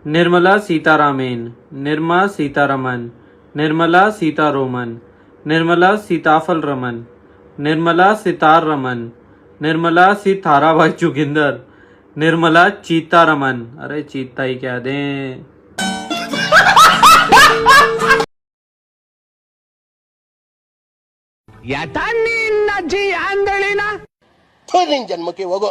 ನಿರ್ಮಲಾ ಸೀತಾರಾಮೇನ್, ನಿರ್ಮಾ ಸೀತಾರಮನ್, ನಿರ್ಮಲಾ ಸೀತಾರೋಮನ್, ನಿರ್ಮಲಾ सीताफल रमन, निर्मला सितार रमन, निर्मला सी थाराबाई जोगिंदर, निर्मला चीता रमन। अरे चीता ही क्या दें। जन्म के होगो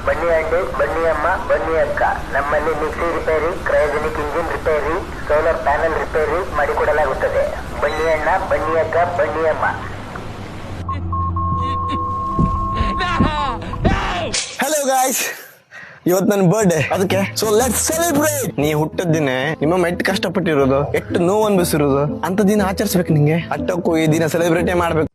ಬನ್ನಿ ಅಂಡಿ, ಬನ್ನಿ ಅಮ್ಮ, ಬನ್ನಿ ಅಕ್ಕ. ನಮ್ಮಲ್ಲಿ mixie repair, cryogenic engine repair, solar panel repair ಮಾಡಿಕೊಡಲಾಗುತ್ತದೆ. ಬನ್ನಿ ಅಣ್ಣ, ಬನ್ನಿ ಅಕ್ಕ, ಬನ್ನಿ ಅಮ್ಮ. ಹಲೋ ಗಾಯ್ಸ್, ಇವತ್ತು ನನ್ನ ಬರ್ಡೇ, ಅದಕ್ಕೆ ಸೊ ಲೆಟ್ಸ್ ಸೆಲೆಬ್ರೇಟ್. ನೀ ಹುಟ್ಟದ ದಿನ ನಿಮ್ಮ ಎಷ್ಟು ಕಷ್ಟಪಟ್ಟಿರೋದು, ಎಷ್ಟು ನೋವು ಅನ್ಬಿಸಿರೋದು ಅಂತ ದಿನ ಆಚರಿಸ್ಬೇಕು. ನಿಂಗೆ ಅಟ್ಟಕ್ಕೂ ಈ ದಿನ ಸೆಲೆಬ್ರೇಟೇ ಮಾಡ್ಬೇಕು.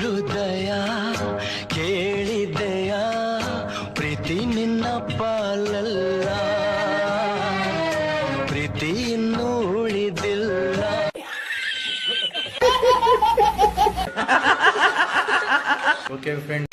ಹೃದಯ ಕೇಳಿದೆಯ ಪ್ರೀತಿ ನಿನ್ನ ಪಾಲಲ್ಲ, ಪ್ರೀತಿ ಇನ್ನೂ ಉಳಿದಿಲ್ಲ. Okay friend.